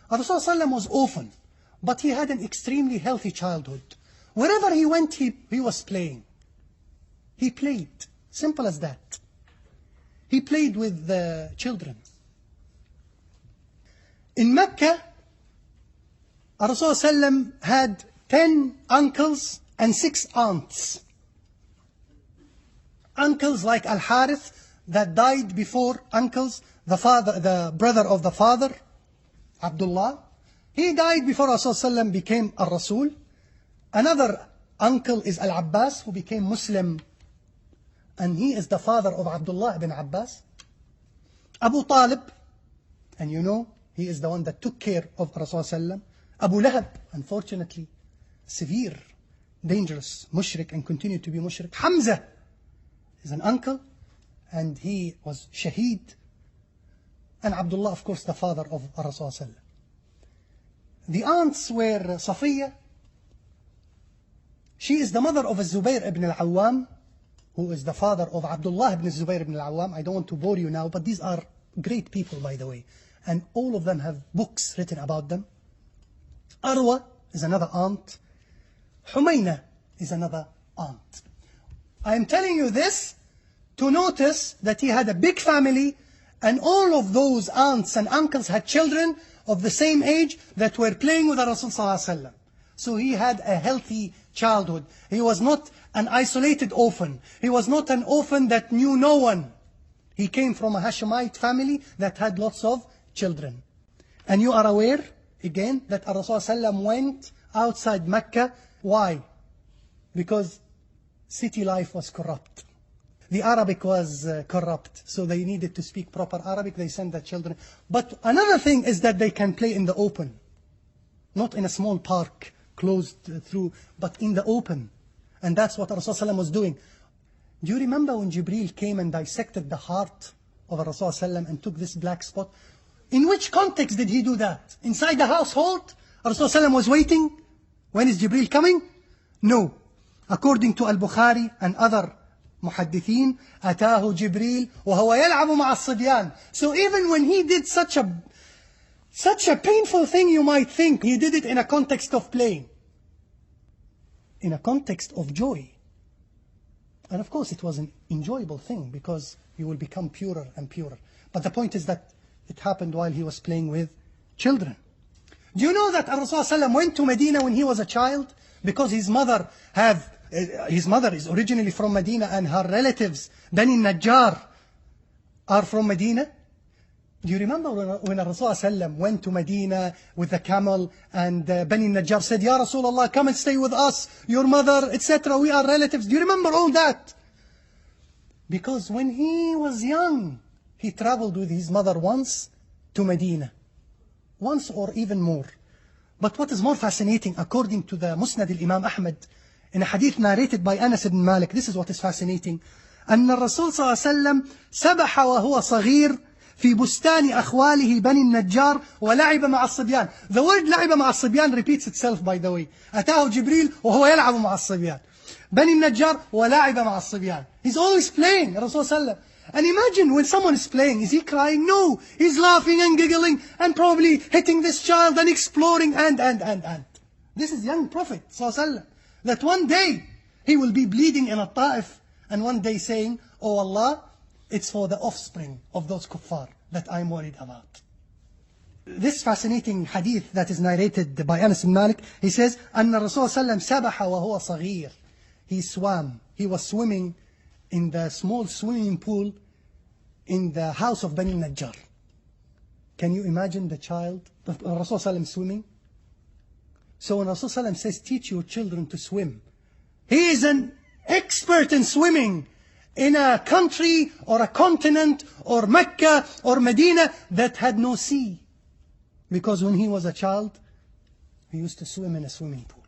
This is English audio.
Rasulullah was orphan, but he had an extremely healthy childhood. Wherever he went, he was playing. He played. Simple as that. He played with the children. In Mecca, Rasulullah had 10 uncles and 6 aunts. Uncles like Al-Harith that died before uncles, the brother of the father, Abdullah. He died before Rasulullah became a Rasul. Another uncle is Al-Abbas, who became Muslim, and he is the father of Abdullah ibn Abbas. Abu Talib, and you know, he is the one that took care of Rasulullah. Abu Lahab, unfortunately, severe, dangerous mushrik and continued to be mushrik. Hamza is an uncle, and he was shaheed. And Abdullah, of course, the father of Rasulullah. The aunts were Safiya. She is the mother of Zubayr ibn al-Awwam, who is the father of Abdullah ibn Zubayr ibn al-Awwam. I don't want to bore you now, but these are great people, by the way. And all of them have books written about them. Arwa is another aunt. Humayna is another aunt. I am telling you this to notice that he had a big family, and all of those aunts and uncles had children of the same age that were playing with the Rasul Sallallahu Alaihi Wasallam. So he had a healthy childhood. He was not an isolated orphan. He was not an orphan that knew no one. He came from a Hashemite family that had lots of children. And you are aware, again, that Rasul Sallallahu Alaihi Wasallam went outside Mecca. Why? Because city life was corrupt. The Arabic was corrupt, so they needed to speak proper Arabic. They sent their children. But another thing is that they can play in the open. Not in a small park, closed through, but in the open. And that's what Rasulullah was doing. Do you remember when Jibreel came and dissected the heart of Rasulullah and took this black spot? In which context did he do that? Inside the household? Rasulullah was waiting? When is Jibreel coming? No. According to Al-Bukhari and other muhaddithin, أتاه جبريل وهو يلعب مع الصبيان. So even when he did such a painful thing, you might think he did it in a context of playing, in a context of joy. And of course it was an enjoyable thing, because you will become purer and purer. But the point is that it happened while he was playing with children. Do you know that Rasulullah went to Medina when he was a child? Because his mother is originally from Medina, and her relatives, Bani Najjar, are from Medina. Do you remember when Rasulullah went to Medina with the camel, and Bani Najjar said, Ya Rasulullah, come and stay with us, your mother, etc. We are relatives. Do you remember all that? Because when he was young, he traveled with his mother once to Medina. Once or even more. But what is more fascinating, according to the Musnad al-Imam Ahmad, in a hadith narrated by Anas ibn Malik, this is what is fascinating. أن الرسول صلى الله عليه وسلم سبح وهو صغير في بستان أخواله بني النجار ولعب مع الصبيان. The word لعب مع الصبيان repeats itself, by the way. أتاه جبريل وهو يلعب مع الصبيان. بني النجار ولعب مع الصبيان. He's always playing, Rasul sallallahu alaihi wasallam. And imagine when someone is playing, is he crying? No, he's laughing and giggling and probably hitting this child and exploring and. This is young Prophet sallallahu alaihi wasallam. That one day he will be bleeding in a Ta'if, and one day saying, Oh Allah, it's for the offspring of those kuffar that I'm worried about. This fascinating hadith that is narrated by Anas ibn Malik, he says, أن الرسول صلى الله عليه وسلم سبح وهو صغير. He swam, he was swimming in the small swimming pool in the house of Bani Najjar. Can you imagine the child, Rasul sallallahu swimming? So when Rasul sallallahu says, teach your children to swim, he is an expert in swimming in a country or a continent or Mecca or Medina that had no sea. Because when he was a child, he used to swim in a swimming pool.